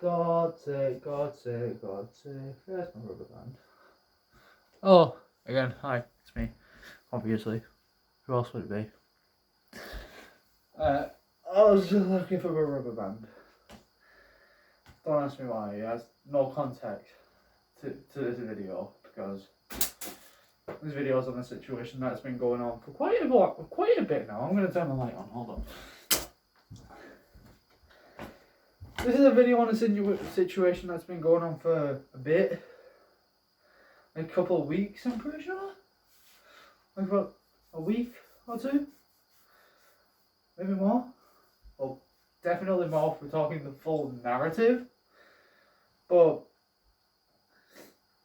God's sake, God's sake, God's sake. There's my rubber band. Oh, again, hi, it's me. Obviously. Who else would it be? I was just looking for a rubber band. Don't ask me why. It has no context to this video because this video is on a situation that's been going on for quite a bit now. I'm going to turn the light on. Hold on. This is a video on a situation that's been going on for a bit. A couple of weeks, I'm pretty sure. Like about a week or two. Maybe more. Well, definitely more if we're talking the full narrative. But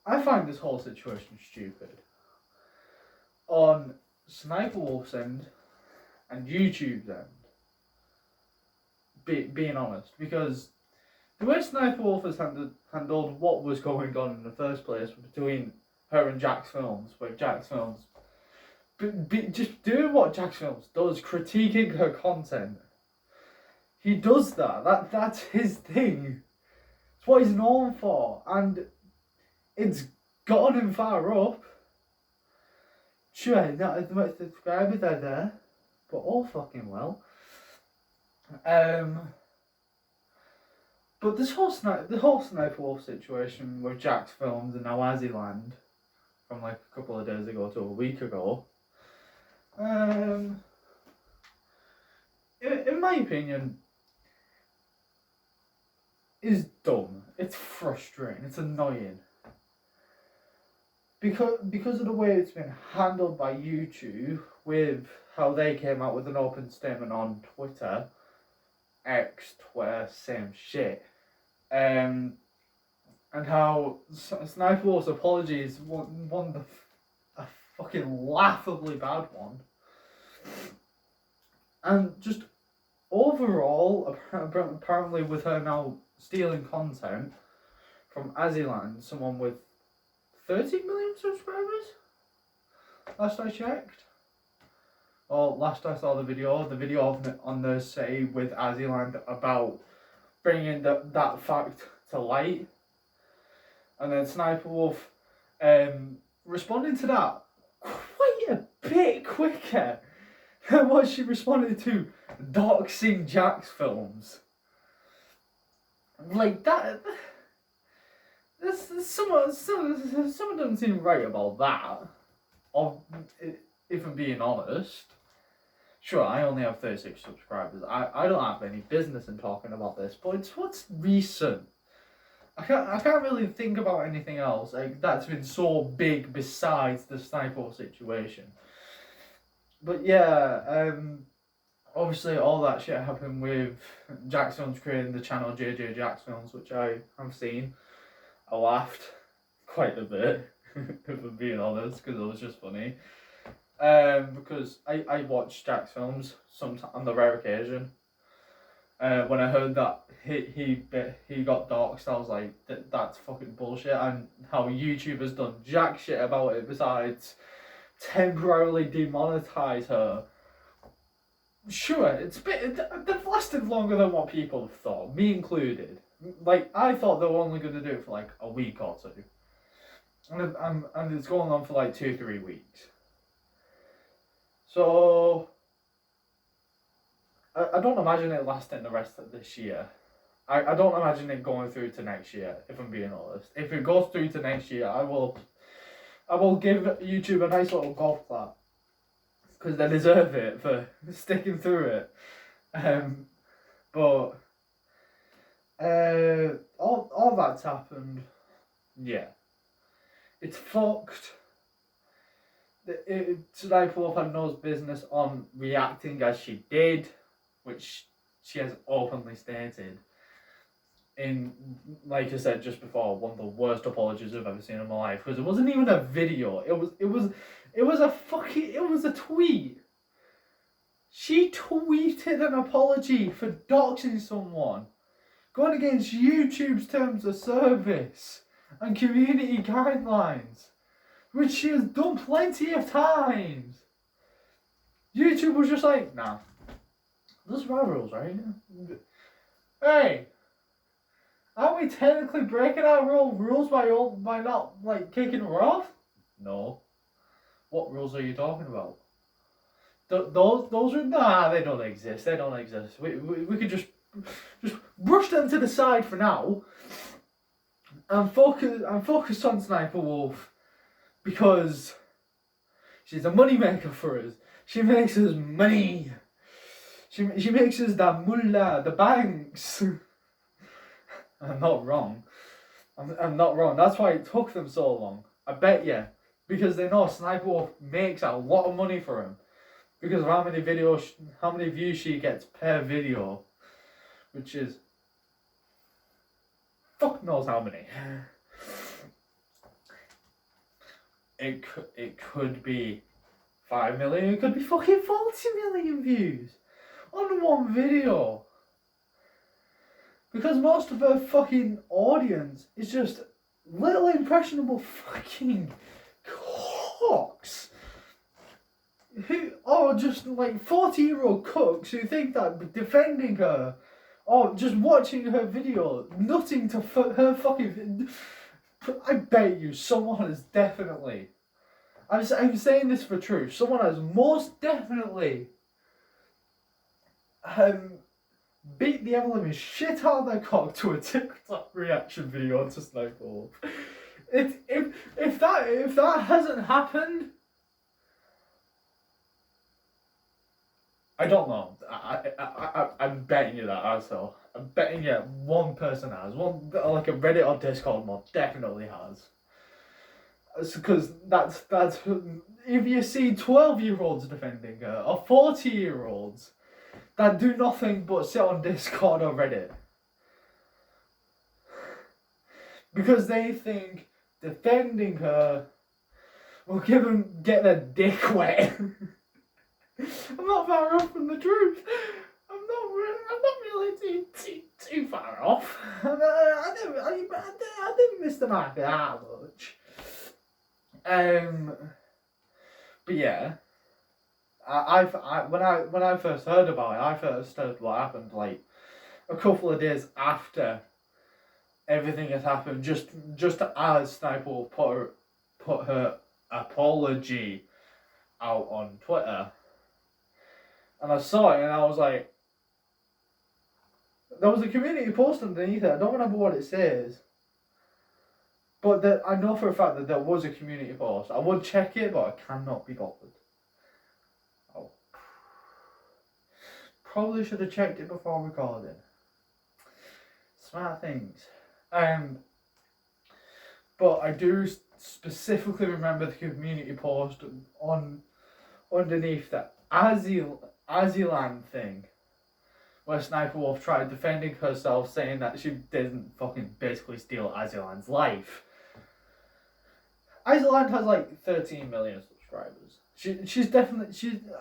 I find this whole situation stupid. On Sniper Wolf's end and YouTube's end. Being honest, because the way Sniper Wolf has handled what was going on in the first place between her and Jack's Films, where Jack's Films just doing what Jack's Films does, critiquing her content. He does that. That's his thing. It's what he's known for, and it's gotten him far up. Sure, not as much subscribers are there, but all fucking well. But the whole Sniper Wolf situation with Jack's Films and now Aziland, from like a couple of days ago to a week ago, in my opinion, is dumb. It's frustrating. It's annoying. Because of the way it's been handled by YouTube, with how they came out with an open statement on Twitter, X, Twitter, same shit. And how Sniper Wolf's apologies won a fucking laughably bad one. And just overall, apparently with her now stealing content from Aziland, someone with 30 million subscribers? Last I checked. Or last I saw the video on the say with Aziland about bringing that fact to light. And then Sniper Wolf responding to that quite a bit quicker than what she responded to doxing Jack's Films. Like that. Someone doesn't seem right about that. Or, if I'm being honest. Sure, I only have 36 subscribers. I don't have any business in talking about this, but it's what's recent. I can't really think about anything else like that's been so big besides the Sniper situation. But yeah, obviously all that shit happened with Jack's Films creating the channel JJ Jack's Films, which I have seen. I laughed quite a bit, if I'm being honest, because it was just funny. Because I watched Jack's Films sometime on the rare occasion. When I heard that he got doxxed, I was like, that's fucking bullshit. And how YouTube has done jack shit about it besides temporarily demonetize her. Sure, they've lasted longer than what people have thought, me included. Like, I thought they were only going to do it for like a week or two. And it's going on for like 2-3 weeks. So, I don't imagine it lasting the rest of this year. I don't imagine it going through to next year, if I'm being honest. If it goes through to next year, I will give YouTube a nice little golf clap. Because they deserve it for sticking through it. But all that's happened. Yeah. It's fucked. Sniper Wolf had no business on reacting as she did, which she has openly stated. In, like I said just before, one of the worst apologies I've ever seen in my life, because it wasn't even a video. It was a tweet. She tweeted an apology for doxing someone, going against YouTube's terms of service and community guidelines, which she has done plenty of times. YouTube was just like, nah, those are our rules, right? Hey, Are we technically breaking our own rules by not like kicking her off? No. What rules are you talking about? Those are nah. They don't exist. They don't exist. We could just brush them to the side for now. And focus on Sniper Wolf because she's a money maker for us. She makes us money. She makes us the mullah, the banks. I'm not wrong. I'm not wrong. That's why it took them so long. I bet you. Because they know Sniper Wolf makes a lot of money for him. Because of how many views she gets per video. Which is... fuck knows how many. It could be 5 million. It could be fucking 40 million views. On one video. Because most of her fucking audience is just little impressionable fucking cocks. Who are just like 40-year-old cooks who think that defending her or just watching her video, nutting to her fucking... I bet you someone has definitely... I'm saying this for truth. Someone has most definitely... beat the ever-living shit out of their cock to a TikTok reaction video to Sniper Wolf. If that hasn't happened, I don't know. I'm betting you that asshole. I'm betting you one person has. One like a Reddit or Discord mod definitely has. Because that's if you see 12-year-olds defending her or 40-year-olds that do nothing but sit on Discord or Reddit. Because they think defending her will get their dick wet. I'm not far off from the truth. I'm not really too far off. I didn't miss the mark that much. But yeah. When I first heard about it, I first heard what happened like a couple of days after everything had happened. Just as Sniper Wolf put her apology out on Twitter, and I saw it and I was like, there was a community post underneath it. I don't remember what it says, but I know for a fact that there was a community post. I would check it, but I cannot be bothered. Probably should have checked it before recording. Smart things. But I do specifically remember the community post underneath the Aziland thing, where Sniper Wolf tried defending herself, saying that she didn't fucking basically steal Aziland's life. Aziland has like 13 million subscribers.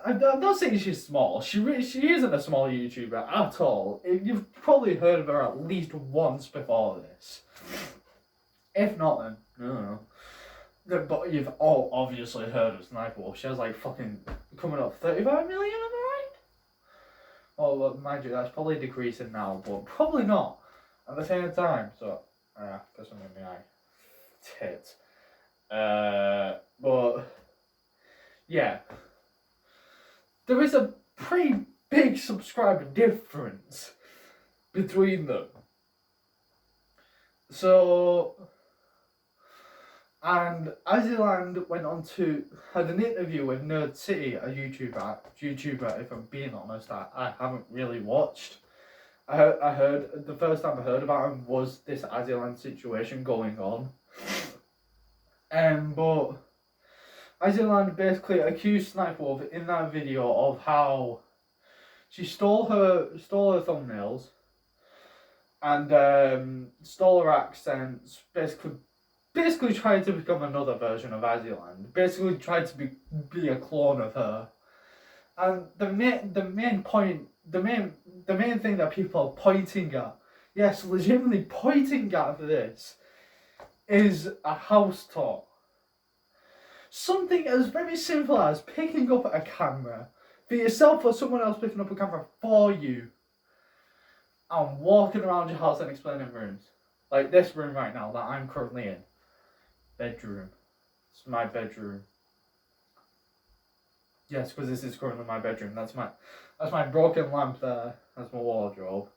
I'm not saying she's small. She isn't a small YouTuber at all. You've probably heard of her at least once before this. If not, then no. But you've all obviously heard of Sniper Wolf. She has like fucking coming up 35 million, am I right? Well, mind you, that's probably decreasing now, but probably not at the same time. So, put something in my eye. Tits. But yeah, there is a pretty big subscriber difference between them. So, and Aziland had an interview with Nerd City, a YouTuber. If I'm being honest, I haven't really watched. I heard the first time I heard about him was this Aziland situation going on. But Aziland basically accused Sniper Wolf in that video of how she stole her thumbnails and stole her accents, basically tried to become another version of Aziland, basically tried to be a clone of her. And the main thing that people are pointing at, yes, legitimately pointing at for this, is a house talk. Something as very simple as picking up a camera for yourself or someone else picking up a camera for you and walking around your house and explaining rooms. Like this room right now that I'm currently in. Bedroom. It's my bedroom. Yes, because this is currently my bedroom. That's my broken lamp there. That's my wardrobe.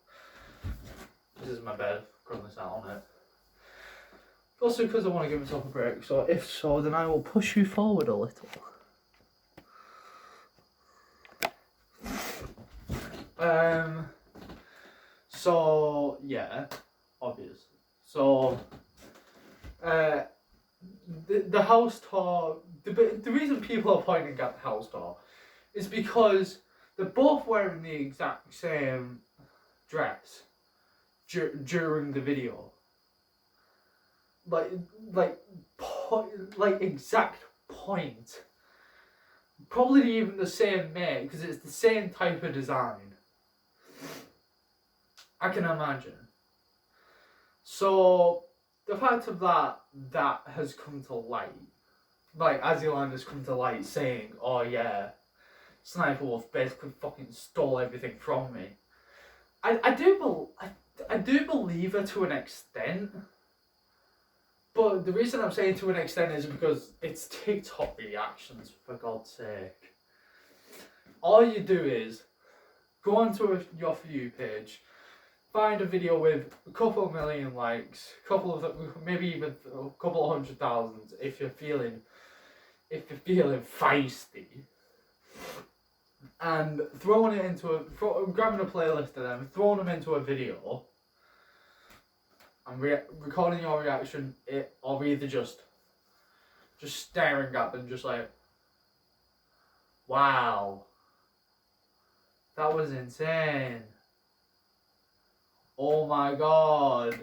This is my bed. Currently sat on it. Also because I want to give myself a break. So if so, then I will push you forward a little. So yeah, obviously. So the house tour. The reason people are pointing at the house tour is because they're both wearing the exact same dress during the video. Like exact point. Probably even the same make because it's the same type of design. I can imagine. So the fact of that has come to light. Like Aziland has come to light saying, "Oh yeah, Sniper Wolf basically fucking stole everything from me." I do believe her to an extent. But the reason I'm saying to an extent is because it's TikTok reactions, for God's sake. All you do is go onto your For You page, find a video with a couple of million likes, maybe even a couple of 100,000 if you're feeling feisty, and throwing it into grabbing a playlist of them, throwing them into a video. And recording your reaction, or either just staring at them, just like, wow, that was insane. Oh my god.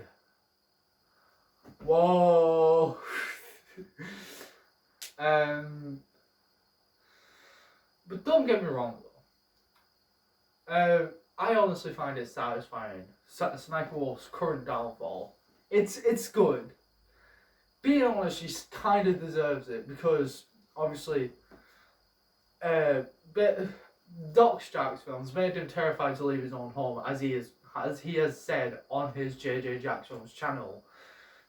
Whoa. But don't get me wrong though. I honestly find it satisfying. Sniper Wolf's current downfall. It's good. Being honest, she kind of deserves it because obviously, Doc's Jack's films made him terrified to leave his own home, as he has said on his JJ Jackson's channel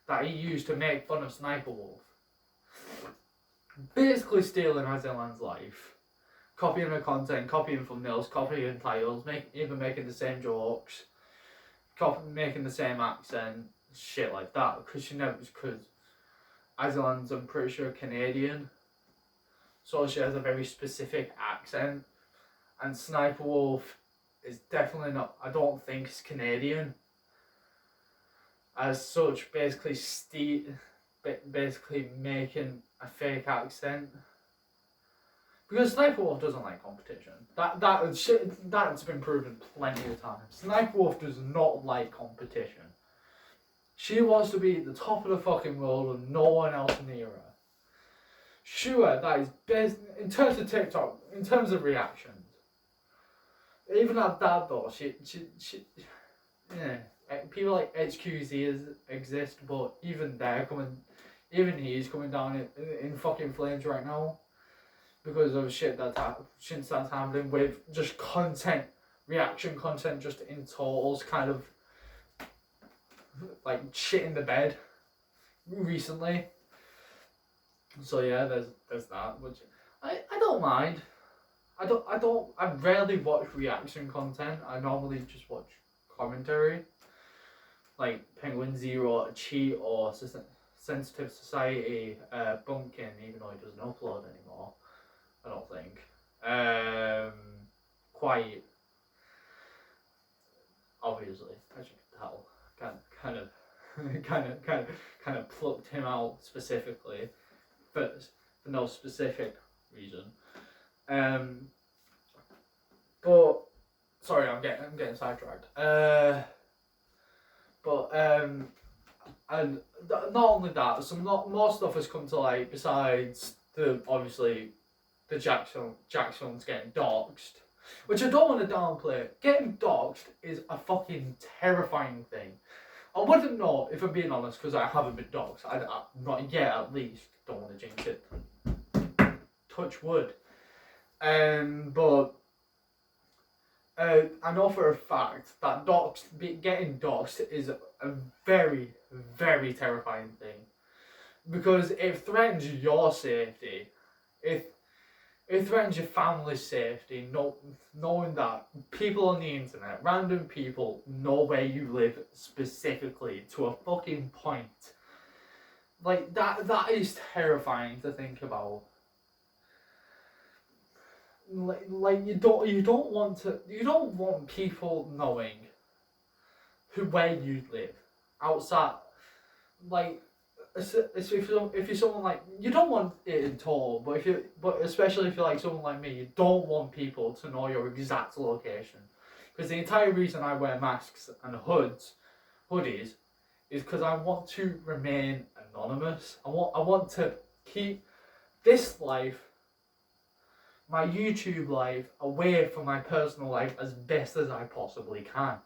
that he used to make fun of Sniper Wolf. Basically stealing Aziland's life. Copying her content, copying thumbnails, copying titles, even making the same jokes, making the same accent, shit like that. Because Aziland's, I'm pretty sure, Canadian, so she has a very specific accent, and Sniper Wolf is definitely not. I don't think it's Canadian. As such, basically making a fake accent. Because Sniper Wolf doesn't like competition. That's been proven plenty of times. Sniper Wolf does not like competition. She wants to be at the top of the fucking world and no one else near her. Sure, that is best in terms of TikTok, in terms of reactions. Even at that though, she yeah. People like HQZ exist, but even he's coming down in fucking flames right now. Because of shit that's happening with just reaction content just in totals, kind of like shit in the bed recently. So yeah, there's that, which I don't mind. I rarely watch reaction content. I normally just watch commentary, like Penguin Zero, Cheat, or Sensitive Society, Bunkin, even though he doesn't upload anymore. I don't think. Quite obviously, as you can tell, kind of plucked him out specifically, for no specific reason. But sorry, I'm getting sidetracked. And not only that, some more stuff has come to light besides the Jackson's getting doxxed, which I don't want to downplay. Getting doxxed is a fucking terrifying thing. I wouldn't know if I'm being honest because I haven't been doxxed. I not yet, at least. Don't want to jinx it. Touch wood. But I know for a fact that getting doxxed is a very, very terrifying thing. Because it threatens your safety. It threatens your family's safety, knowing that people on the internet, random people, know where you live specifically to a fucking point. Like, that is terrifying to think about. Like you don't want people knowing where you live outside. Like, if you're someone like, you don't want it at all, but especially if you're like someone like me, you don't want people to know your exact location, because the entire reason I wear masks and hoodies is because I want to remain anonymous. I want to keep this life, my YouTube life, away from my personal life as best as I possibly can.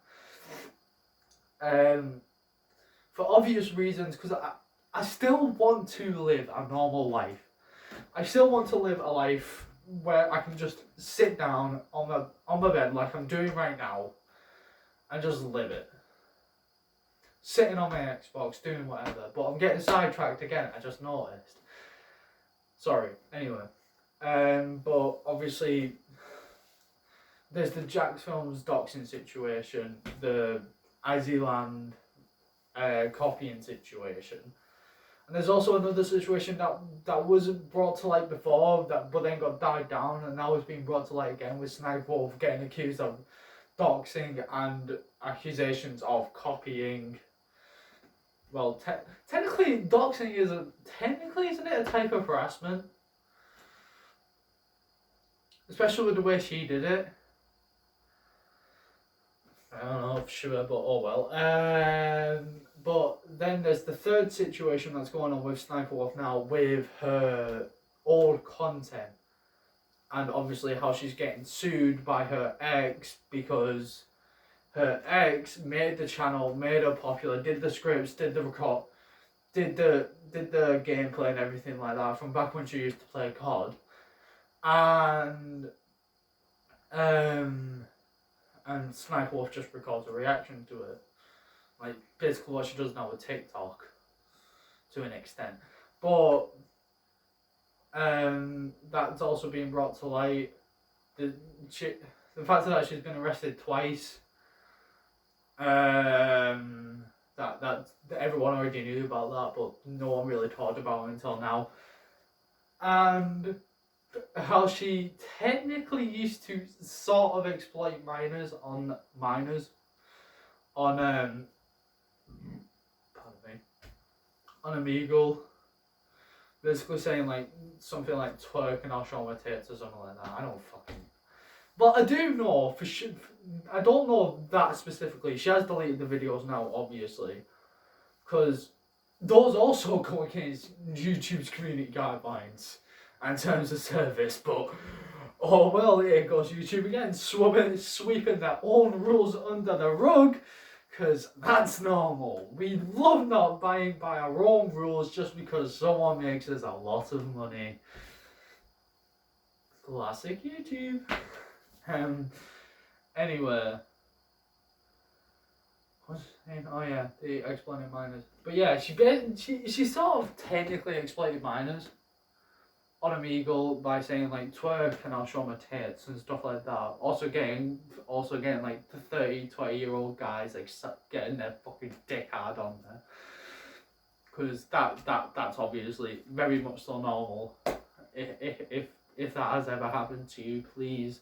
For obvious reasons, because I still want to live a normal life. I still want to live a life where I can just sit down on my bed like I'm doing right now and just live it. Sitting on my Xbox, doing whatever. But I'm getting sidetracked again, I just noticed. Sorry, anyway. But obviously, there's the Jax Films doxing situation, the Izyland copying situation. And there's also another situation that wasn't brought to light before, but then got died down, and now it's being brought to light again with Sniperwolf getting accused of doxing and accusations of copying. Well, technically, doxing isn't it a type of harassment? Especially with the way she did it. I don't know for sure, but oh well. But then there's the third situation that's going on with Sniperwolf now with her old content. And obviously how she's getting sued by her ex because her ex made the channel, made her popular, did the scripts, did the record, did the gameplay and everything like that from back when she used to play COD. And Sniperwolf just records a reaction to it. Like, basically what she does now with TikTok, to an extent. But that's also being brought to light. The fact that she's been arrested twice. That everyone already knew about that, but no one really talked about it until now. And how she technically used to sort of exploit minors on Omegle, basically saying like something like twerk and I'll show my tits or something like that. I don't fucking. But I do know for sure. I don't know that specifically. She has deleted the videos now, obviously, because those also go against YouTube's community guidelines and terms of service. But oh well, here goes YouTube again, sweeping their own rules under the rug. Because that's normal. We love not abiding by our own rules just because someone makes us a lot of money. Classic YouTube. Anyway. Oh yeah, the exploiting minors. But yeah, she sort of technically exploited minors on Omegle by saying like twerk and I'll show my tits and stuff like that. Also getting like the 30, 20-year-old guys like getting their fucking dick hard on there. Because that's obviously very much so normal. If that has ever happened to you, please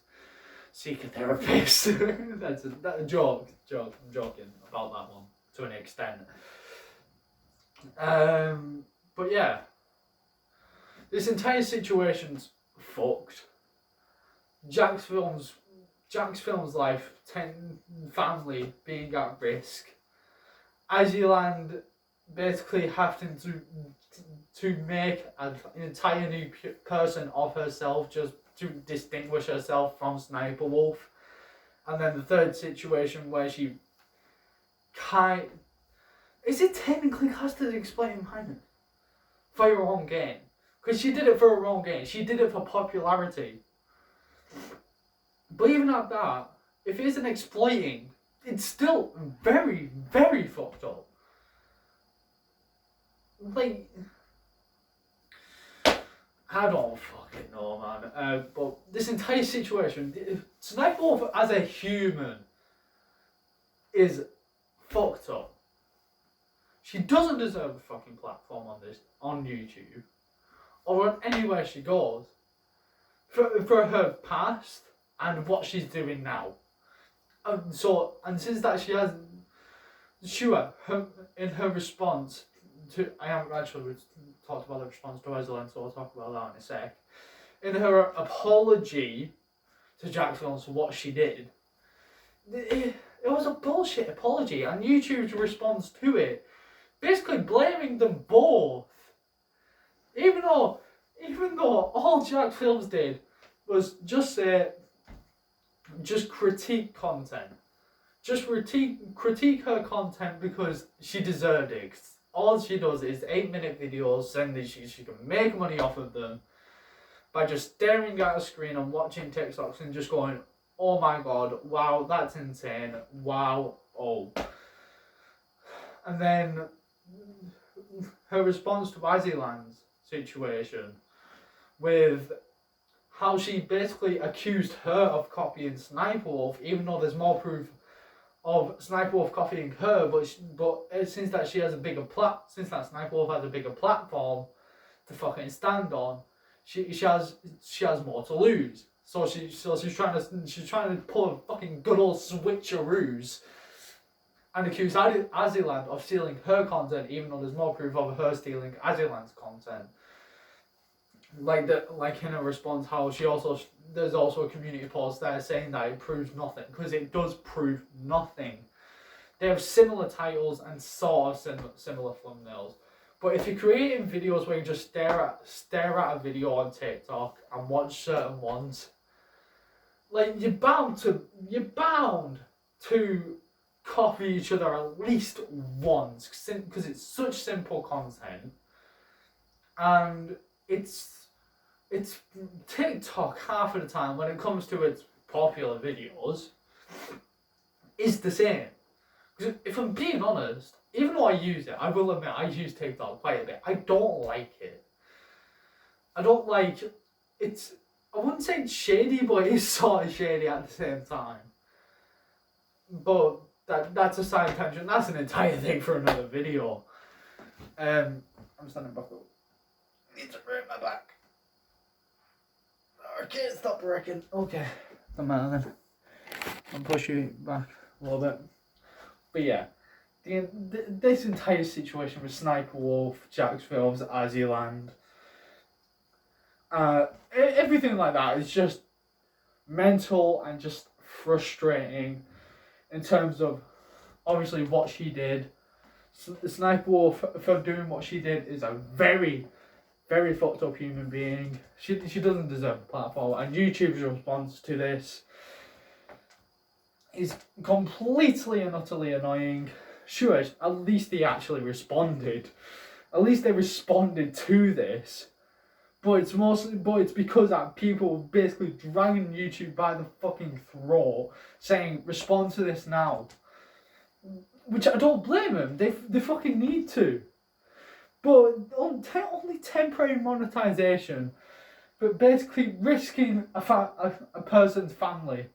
seek a therapist. That's a joke. I'm joking about that one to an extent. But yeah. This entire situation's fucked. Jax Films' life, family being at risk. Izyland basically having to make an entire new person of herself just to distinguish herself from Sniperwolf. And then the third situation where she is it technically classed as exploiting minors for your own gain? Because she did it for her own gain. She did it for popularity. But even at that, if it isn't exploiting, it's still very, very fucked up. like, I don't fucking know, man. But this entire situation, Sniper Wolf as a human is fucked up. She doesn't deserve a fucking platform on YouTube or on anywhere she goes for her past and what she's doing now. And since that she has, sure, in her response to, I haven't actually talked about the response to Rosalind, so I'll talk about that in a sec. In her apology to Jackson for what she did, it was a bullshit apology, and YouTube's response to it, basically blaming them both. Even though all Jack Films did was just critique content. Just critique her content because she deserved it. All she does is 8-minute videos saying that she can make money off of them by just staring at a screen and watching TikToks and just going, oh my god, wow, that's insane, wow, oh. And then her response to Aziland's situation with how she basically accused her of copying Sniper Wolf, even though there's more proof of Sniper Wolf copying her, but since that Sniper Wolf has a bigger platform to fucking stand on, she has more to lose. So she's trying to pull a fucking good old switcheroos and accuse Aziland of stealing her content, even though there's more proof of her stealing Aziland's content. Like in a response, how there's also a community post there saying that it proves nothing, because it does prove nothing. They have similar titles and sort of similar thumbnails, but if you're creating videos where you just stare at a video on TikTok and watch certain ones, like you're bound to copy each other at least once, because it's such simple content, and it's TikTok half of the time when it comes to its popular videos is the same. Because if I'm being honest, even though I use it, I will admit I use TikTok quite a bit. I don't like it. I don't like it's. I wouldn't say it's shady, but it is sort of shady at the same time. But that's a side tangent. That's an entire thing for another video. I'm standing back up. Need to break my back. I can't stop working. Okay, don't matter then. I'll push you back a little bit. But yeah, this entire situation with Sniper Wolf, Jack's Films, Aziland, everything like that is just mental and just frustrating in terms of obviously what she did. Sniper Wolf, for doing what she did, is a very, very fucked up human being. She doesn't deserve a platform, and YouTube's response to this is completely and utterly annoying. Sure, at least they actually responded. At least they responded to this. But it's because that people basically dragging YouTube by the fucking throat, saying respond to this now. Which I don't blame them. They fucking need to. But only temporary monetization, but basically risking a person's family.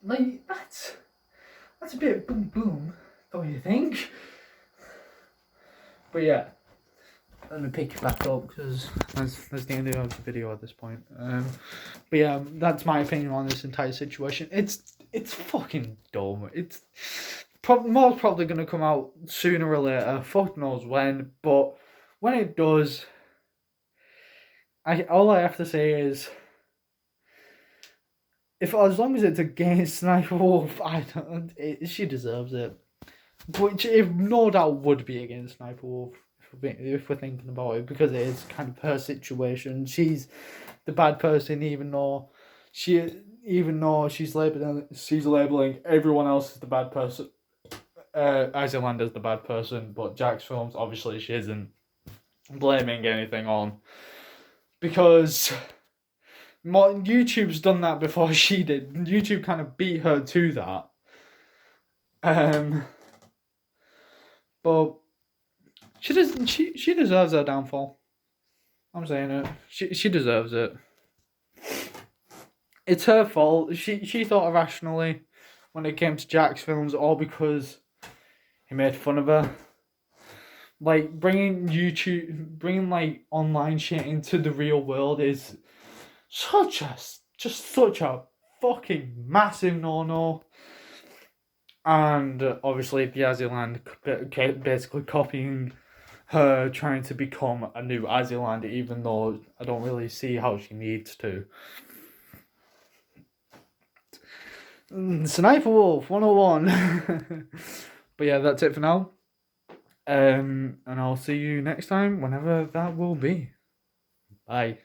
Like that's a bit boom boom, don't you think? But yeah, let me pick it back up because that's the end of the video at this point. But yeah, that's my opinion on this entire situation. It's fucking dumb. It's probably going to come out sooner or later. Fuck knows when, but when it does, all I have to say is, as long as it's against Sniper Wolf, she deserves it. Which no doubt would be against Sniper Wolf if we're thinking about it, because it is kind of her situation. She's the bad person, even though she's labeling everyone else as the bad person. Icelander's the bad person, but Jack's Films, obviously she isn't blaming anything on, because YouTube's done that before she did. YouTube kind of beat her to that. But She deserves her downfall. I'm saying it. She deserves it. It's her fault. She thought irrationally when it came to Jack's films, all because he made fun of her. Like bringing like online shit into the real world is such a fucking massive no. And obviously, the Aziland basically copying her trying to become a new Aziland, even though I don't really see how she needs to. Sniper Wolf 101. But yeah, that's it for now. And I'll see you next time, whenever that will be. Bye.